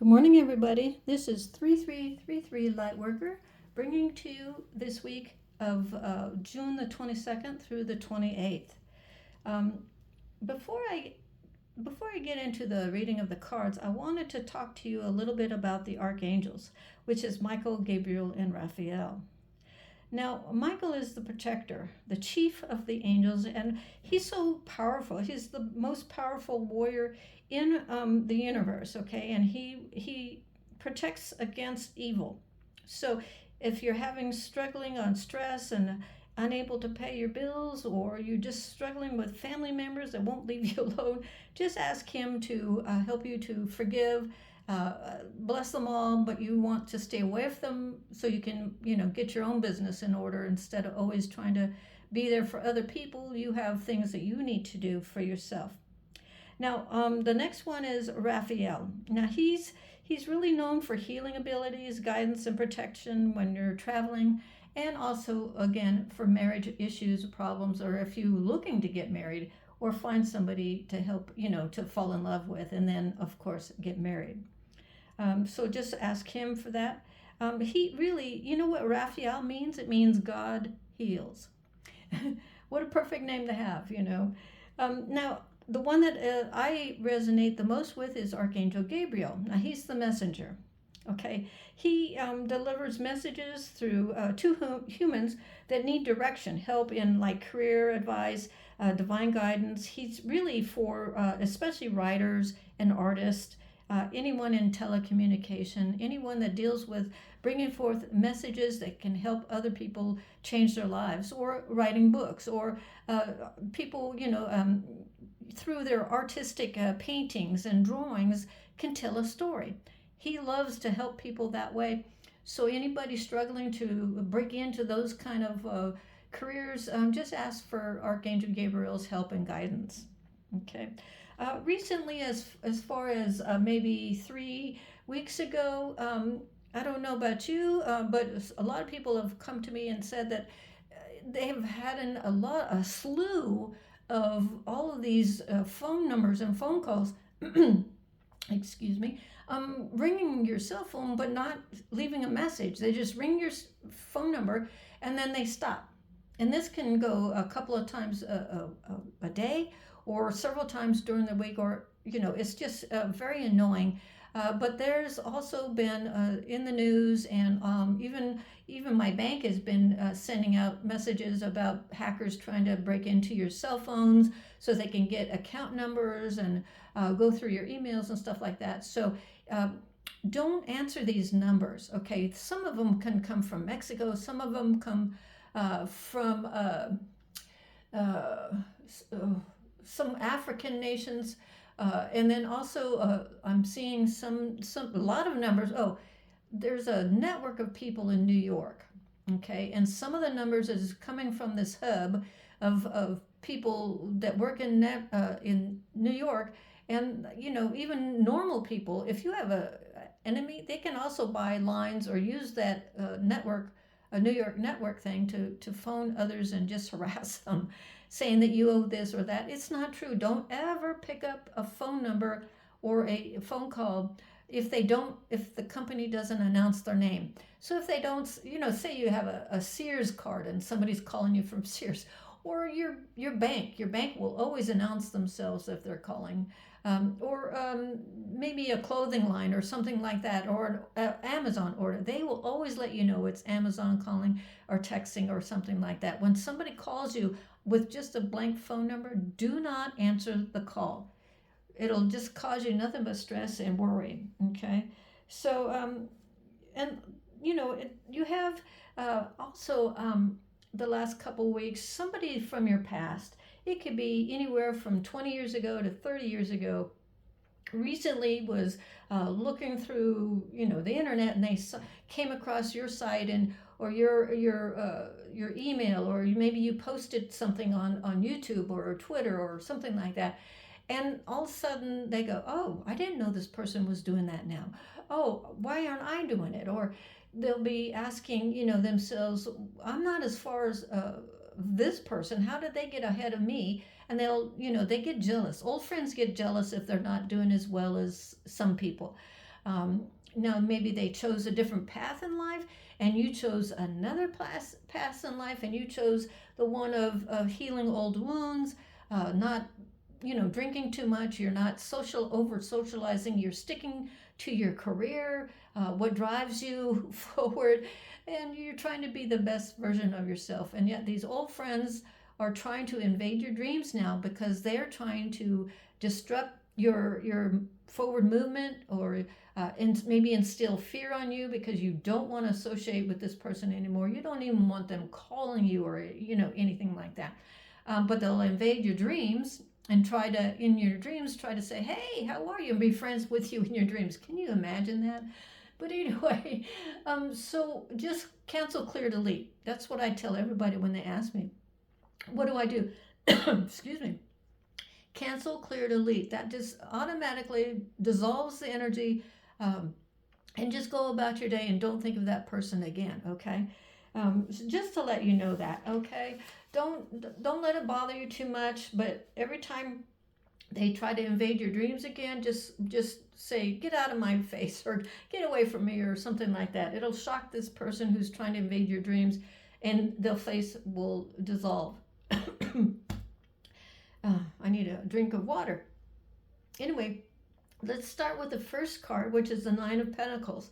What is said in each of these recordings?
Good morning, everybody. This is 3333 Lightworker bringing to you this week of June the 22nd through the 28th. Um, before I before I get into the reading of the cards, I wanted to talk to you a little bit about the archangels, which is Michael, Gabriel, and Raphael. Now, Michael is the protector, the chief of the angels, and he's so powerful. He's the most powerful warrior in the universe, okay? And he protects against evil. So if you're struggling on stress and unable to pay your bills, or you're just struggling with family members that won't leave you alone, just ask him to help you to forgive, bless them all, but you want to stay away from them so you can, get your own business in order instead of always trying to be there for other people. You have things that you need to do for yourself. Now, the next one is Raphael. Now, he's really known for healing abilities, guidance, and protection when you're traveling, and also, again, for marriage issues, problems, or if you're looking to get married or find somebody to help, to fall in love with, and then, of course, get married. So just ask him for that. He really, you know what Raphael means? It means God heals. What a perfect name to have. Now, the one that I resonate the most with is Archangel Gabriel. Now, he's the messenger. Okay, he delivers messages through to humans that need direction, help in like career advice, divine guidance. He's really for especially writers and artists, anyone in telecommunication, anyone that deals with bringing forth messages that can help other people change their lives, or writing books, or people, through their artistic paintings and drawings can tell a story. He loves to help people that way. So anybody struggling to break into those kind of careers, just ask for Archangel Gabriel's help and guidance. Okay. Recently, as far as maybe 3 weeks ago, I don't know about you, but a lot of people have come to me and said that they have had a slew of all of these phone numbers and phone calls. Excuse me. Ringing your cell phone, but not leaving a message. They just ring your phone number and then they stop. And this can go a couple of times a day, or several times during the week, or it's just very annoying. But there's also been in the news, and even my bank has been sending out messages about hackers trying to break into your cell phones so they can get account numbers and go through your emails and stuff like that. So don't answer these numbers. Okay, some of them can come from Mexico. Some of them come from some African nations, and then also I'm seeing a lot of numbers. Oh, there's a network of people in New York. Okay, and some of the numbers is coming from this hub of people that work in New York, and even normal people. If you have a enemy, they can also buy lines or use that network, a New York network thing, to phone others and just harass them, saying that you owe this or that. It's not true. Don't ever pick up a phone number or a phone call if the company doesn't announce their name. So if they don't, say you have a Sears card and somebody's calling you from Sears, or your bank will always announce themselves if they're calling, or maybe a clothing line or something like that, or an Amazon order. They will always let you know it's Amazon calling or texting or something like that. When somebody calls you with just a blank phone number, do not answer the call. It'll just cause you nothing but stress and worry. Okay, so and you have also the last couple weeks somebody from your past. It could be anywhere from 20 years ago to 30 years ago. Recently was looking through the internet, and they came across your site, and or your email, or maybe you posted something on YouTube or Twitter or something like that, and all of a sudden they go, oh, I didn't know this person was doing that now. Oh, why aren't I doing it? Or they'll be asking themselves, I'm not as far as this person. How did they get ahead of me? And they get jealous. Old friends get jealous if they're not doing as well as some people. Now, maybe they chose a different path in life, and you chose another path in life, and you chose the one of healing old wounds, not drinking too much. You're not over socializing. You're sticking to your career, what drives you forward, and you're trying to be the best version of yourself. And yet these old friends are trying to invade your dreams now because they're trying to disrupt your forward movement, or maybe instill fear on you because you don't want to associate with this person anymore. You don't even want them calling you, or anything like that. But they'll invade your dreams and in your dreams, try to say, hey, how are you? And be friends with you in your dreams. Can you imagine that? But anyway, so just cancel, clear, delete. That's what I tell everybody when they ask me, what do I do? Excuse me. Cancel, clear, delete. That just automatically dissolves the energy, and just go about your day and don't think of that person again, okay? So just to let you know that, okay? Don't let it bother you too much, but every time they try to invade your dreams again, just say, get out of my face, or get away from me, or something like that. It'll shock this person who's trying to invade your dreams, and their face will dissolve. I need a drink of water. Anyway, let's start with the first card, which is the Nine of Pentacles.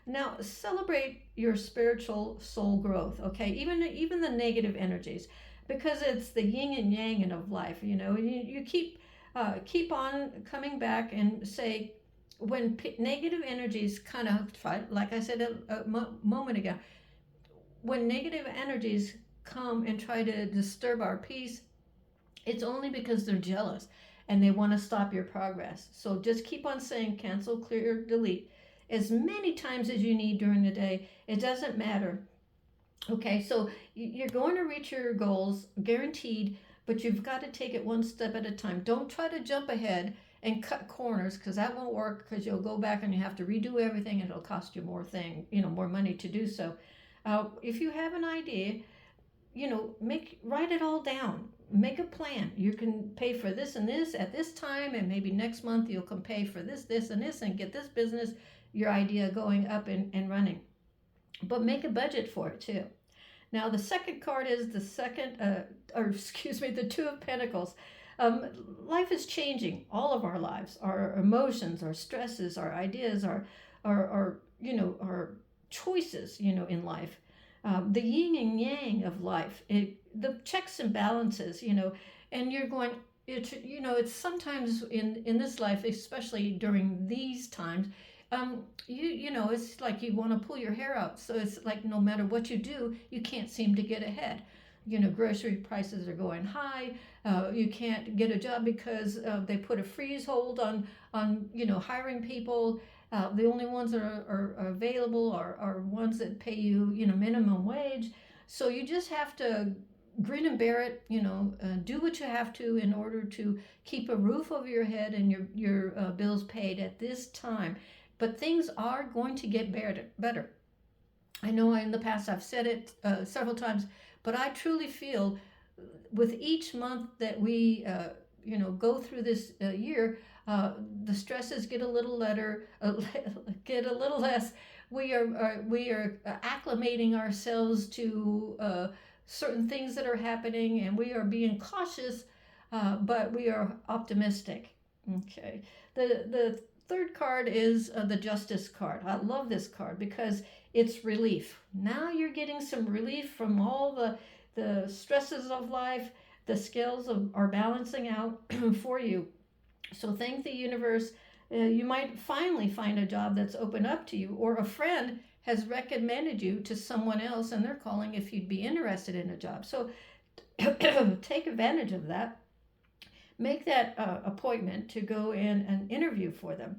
Now, celebrate your spiritual soul growth, okay? Even the negative energies, because it's the yin and yang of life. You keep on coming back and say, when negative energies kind of try, like I said a moment ago, when negative energies come and try to disturb our peace, it's only because they're jealous and they want to stop your progress. So just keep on saying cancel, clear, delete as many times as you need during the day. It doesn't matter. Okay, so you're going to reach your goals, guaranteed, but you've got to take it one step at a time. Don't try to jump ahead and cut corners, because that won't work, because you'll go back and you have to redo everything, and it'll cost you more money to do so. If you have an idea, write it all down. Make a plan. You can pay for this and this at this time, and maybe next month you'll come pay for this, and this, and get this business, your idea, going up and running. But make a budget for it too. Now the second card is the Two of Pentacles. Life is changing. All of our lives, our emotions, our stresses, our ideas, our choices, in life. The yin and yang of life, the checks and balances, and you're going, it's sometimes in this life, especially during these times, it's like you want to pull your hair out. So it's like no matter what you do, you can't seem to get ahead. Grocery prices are going high. You can't get a job because they put a freeze hold on hiring people. The only ones that are available are ones that pay you, minimum wage. So you just have to grin and bear it, do what you have to in order to keep a roof over your head and your bills paid at this time. But things are going to get better. I know in the past I've said it several times, but I truly feel with each month that we, go through this year, the stresses get a little get a little less. We are acclimating ourselves to certain things that are happening, and we are being cautious, but we are optimistic. Okay. The third card is the Justice card. I love this card because it's relief. Now you're getting some relief from all the stresses of life. The scales are balancing out for you. So thank the universe. You might finally find a job that's open up to you, or a friend has recommended you to someone else and they're calling if you'd be interested in a job. So take advantage of that. Make that appointment to go in and interview for them.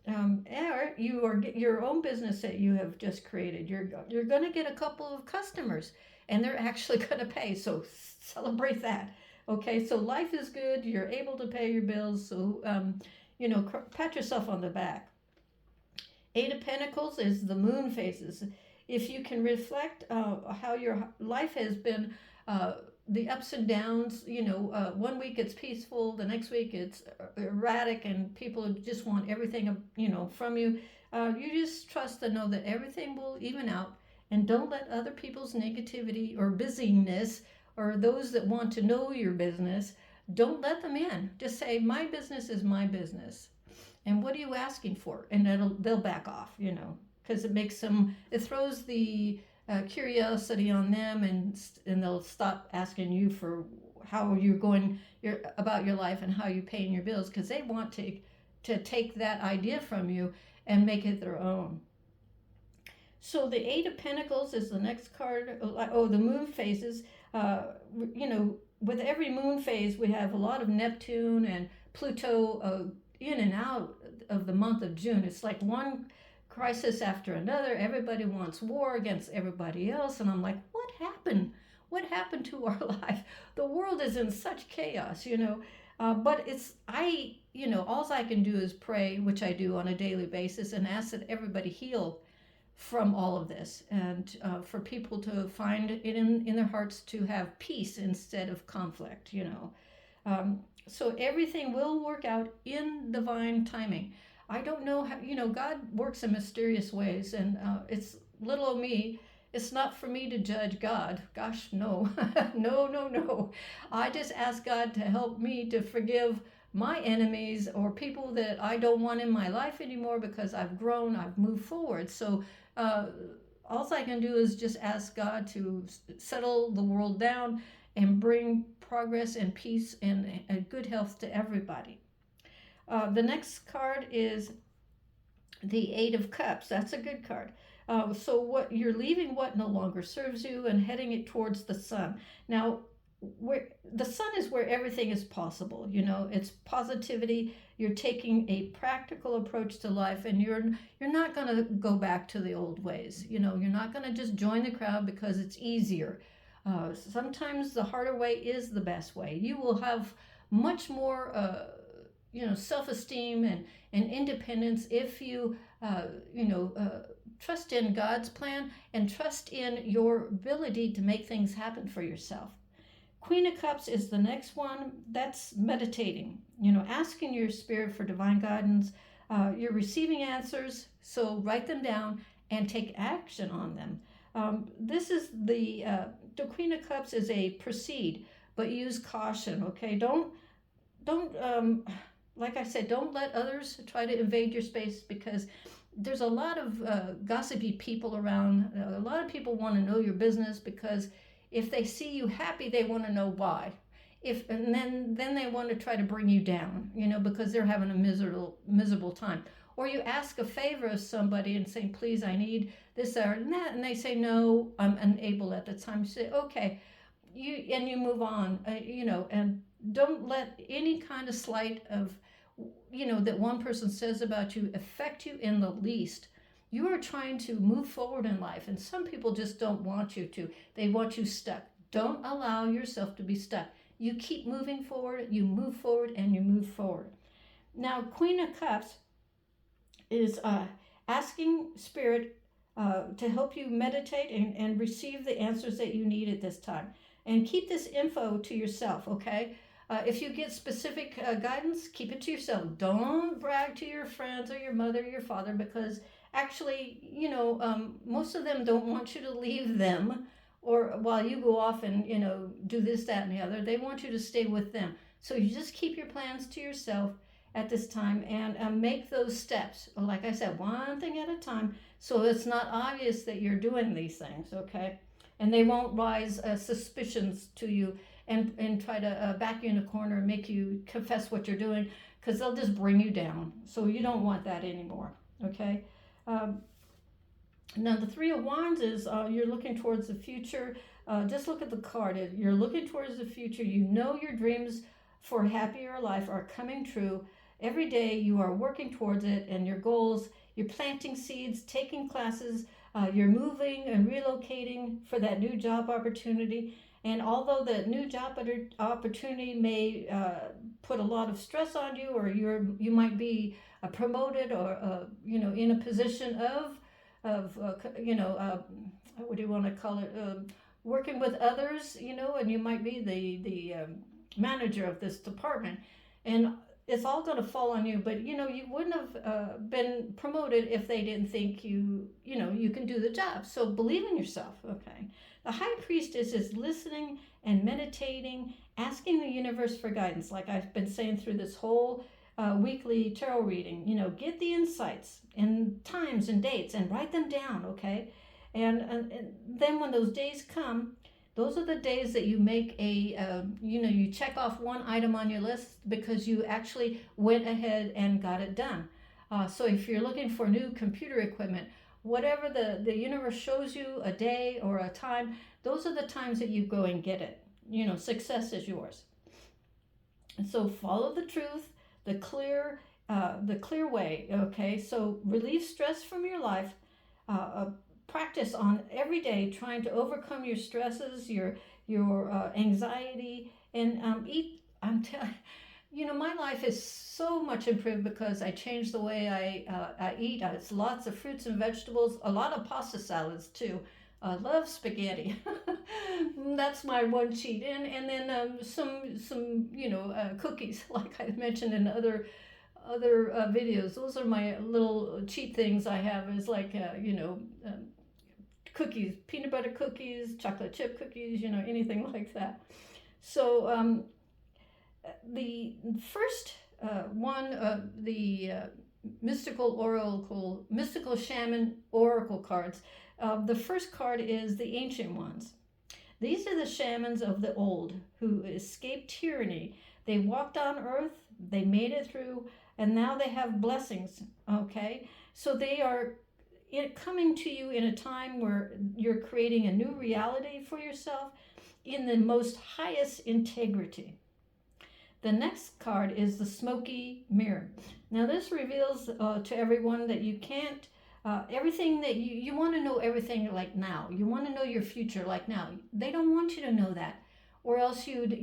Or your own business that you have just created. You're going to get a couple of customers, and they're actually going to pay. So celebrate that. Okay, so life is good. You're able to pay your bills. So pat yourself on the back. Eight of Pentacles is the moon phases. If you can reflect how your life has been the ups and downs. One week it's peaceful, the next week it's erratic, and people just want everything, from you. You just trust and know that everything will even out, and don't let other people's negativity or busyness, or those that want to know your business, don't let them in. Just say, my business is my business, and what are you asking for? And they'll back off, because it throws the curiosity on them, and they'll stop asking you for how you're going about your life and how you're paying your bills, because they want to take that idea from you and make it their own. So the Eight of Pentacles is the next card. Oh, the moon phases. With every moon phase, we have a lot of Neptune and Pluto in and out of the month of June. It's like one crisis after another. Everybody wants war against everybody else. And I'm like, what happened? What happened to our life? The world is in such chaos, but all I can do is pray, which I do on a daily basis, and ask that everybody heal from all of this, and for people to find it in their hearts to have peace instead of conflict, so everything will work out in divine timing. I don't know how, God works in mysterious ways, and it's little of me. It's not for me to judge God. Gosh, no. No. I just ask God to help me to forgive my enemies or people that I don't want in my life anymore, because I've grown, I've moved forward. So all I can do is just ask God to settle the world down and bring progress and peace and good health to everybody. The next card is the Eight of Cups. That's a good card. So what you're leaving what no longer serves you and heading it towards the sun. Now, where the sun is where everything is possible. It's positivity. You're taking a practical approach to life, and you're not going to go back to the old ways. You're not going to just join the crowd because it's easier. Sometimes the harder way is the best way. You will have much more self-esteem and independence if you trust in God's plan and trust in your ability to make things happen for yourself. Queen of Cups is the next one. That's meditating, asking your spirit for divine guidance. You're receiving answers, so write them down and take action on them. This is the Queen of Cups is a proceed, but use caution, okay? Don't like I said, don't let others try to invade your space, because there's a lot of gossipy people around. A lot of people want to know your business, because if they see you happy, they want to know why. And then they want to try to bring you down, because they're having a miserable time. Or you ask a favor of somebody and say, please, I need this or that, and they say, no, I'm unable at the time. You say, okay, you move on, and don't let any kind of slight of, that one person says about you affect you in the least. You are trying to move forward in life, and some people just don't want you to. They want you stuck. Don't allow yourself to be stuck. You keep moving forward, you move forward, and you move forward. Now, Queen of Cups is asking Spirit to help you meditate and receive the answers that you need at this time. And keep this info to yourself, okay? If you get specific guidance, keep it to yourself. Don't brag to your friends or your mother or your father, because actually, most of them don't want you to leave them, or while you go off and, do this, that, and the other. They want you to stay with them. So you just keep your plans to yourself at this time, and make those steps. Like I said, one thing at a time, so it's not obvious that you're doing these things, okay? And they won't rise suspicions to you and try to back you in a corner and make you confess what you're doing, because they'll just bring you down. So you don't want that anymore, okay? Now, the Three of Wands is you're looking towards the future. Just look at the card. You're looking towards the future. Your dreams for a happier life are coming true. Every day you are working towards it and your goals. You're planting seeds, taking classes. You're moving and relocating for that new job opportunity. And although the new job opportunity may put a lot of stress on you, or you might be promoted, or in a position of what do you want to call it? working with others, and you might be the manager of this department, and it's all going to fall on you. But you wouldn't have been promoted if they didn't think you can do the job. So believe in yourself. Okay. The high priestess is listening and meditating, asking the universe for guidance, like I've been saying through this whole weekly tarot reading. Get the insights and times and dates and write them down. Okay. And then when those days come, those are the days that you make you check off one item on your list because you actually went ahead and got it done. So if you're looking for new computer equipment, whatever the universe shows you, a day or a time, those are the times that you go and get it. Success is yours. And so follow the truth, the clear way. Okay, so relieve stress from your life. Practice on every day trying to overcome your stresses, your anxiety, and eat. My life is so much improved because I changed the way I eat. It's lots of fruits and vegetables, a lot of pasta salads too. I love spaghetti. That's my one cheat, and then some cookies, like I mentioned in other videos. Those are my little cheat things I have. Is like cookies, peanut butter cookies, chocolate chip cookies, anything like that. So the first one, the mystical shaman oracle cards. The first card is the ancient ones. These are the shamans of the old who escaped tyranny. They walked on earth, they made it through, and now they have blessings. Okay, so they are coming to you in a time where you're creating a new reality for yourself in the most highest integrity. The next card is the smoky mirror. Now this reveals to everyone that you can't everything that you want to know everything like now. You want to know your future like now. They don't want you to know that, or else you'd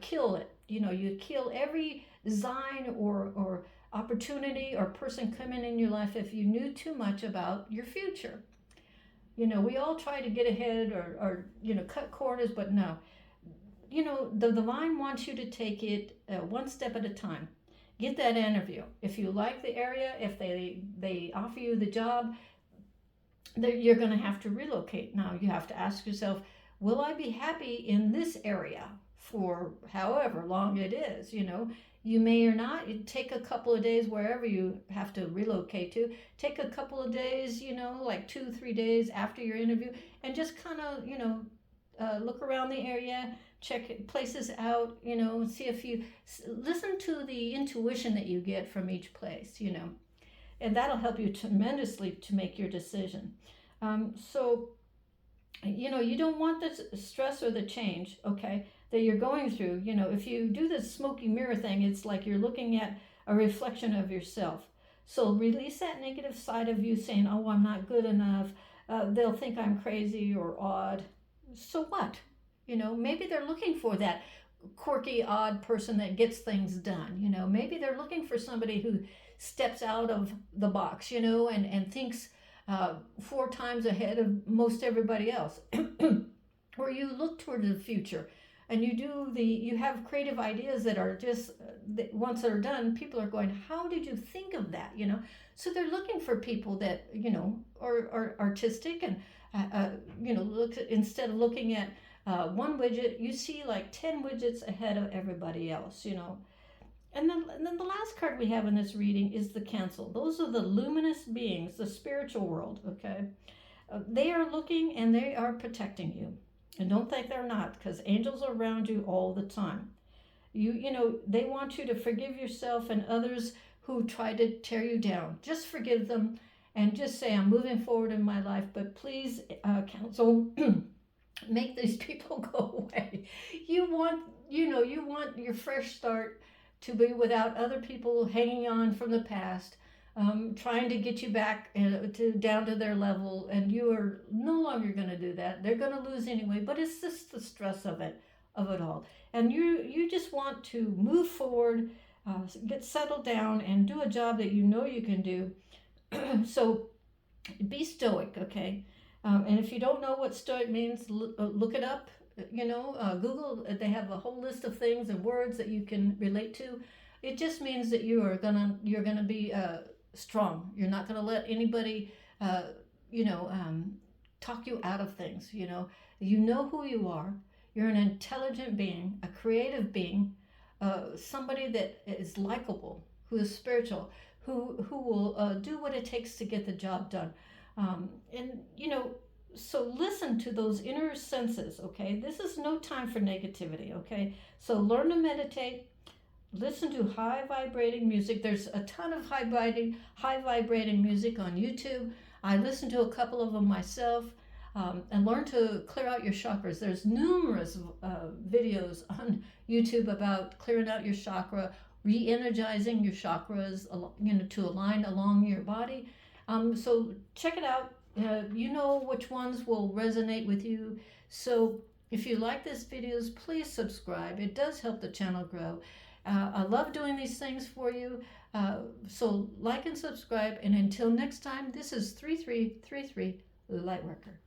kill it. You'd kill every design or opportunity or person coming in your life if you knew too much about your future. We all try to get ahead or cut corners, but no. The divine wants you to take it one step at a time. Get that interview. If you like the area, if they offer you the job, you're going to have to relocate. Now you have to ask yourself, will I be happy in this area for however long it is? You may or not. You take a couple of days wherever you have to relocate to. Take a couple of days, like 2-3 days after your interview, and just kind of, look around the area, check places out, see if you listen to the intuition that you get from each place, and that'll help you tremendously to make your decision. So, you don't want the stress or the change, okay, that you're going through. If you do this smoky mirror thing, it's like you're looking at a reflection of yourself. So release that negative side of you saying, oh, I'm not good enough. They'll think I'm crazy or odd. So what? Maybe they're looking for that quirky, odd person that gets things done. Maybe they're looking for somebody who steps out of the box, and thinks 4 times ahead of most everybody else. Or you look toward the future and you have creative ideas that are just, once they're done, people are going, how did you think of that? So they're looking for people that, are artistic and, look, instead of looking at one widget, you see like 10 widgets ahead of everybody else, And then the last card we have in this reading is the Council. Those are the luminous beings, the spiritual world, okay? They are looking and they are protecting you. And don't think they're not, because angels are around you all the time. They want you to forgive yourself and others who try to tear you down. Just forgive them and just say, I'm moving forward in my life, but please, Council, make these people go away. You want your fresh start to be without other people hanging on from the past, trying to get you back down to their level, and you are no longer going to do that. They're going to lose anyway, but it's just the stress of it all. And you just want to move forward, get settled down, and do a job that you know you can do. So be stoic, okay? And if you don't know what stoic means, look it up. Google. They have a whole list of things and words that you can relate to. It just means that you're gonna be strong. You're not gonna let anybody, uh, you know, um, talk you out of things. You know who you are. You're an intelligent being, a creative being, somebody that is likable, who is spiritual, who will do what it takes to get the job done. And so listen to those inner senses, okay? This is no time for negativity, okay? So learn to meditate, listen to high vibrating music. There's a ton of high vibrating music on YouTube. I listen to a couple of them myself. And learn to clear out your chakras. There's numerous videos on YouTube about clearing out your chakra, re-energizing your chakras, to align along your body. So check it out. You know which ones will resonate with you. So if you like these videos, please subscribe. It does help the channel grow. I love doing these things for you. So like and subscribe. And until next time, this is 3333 Lightworker.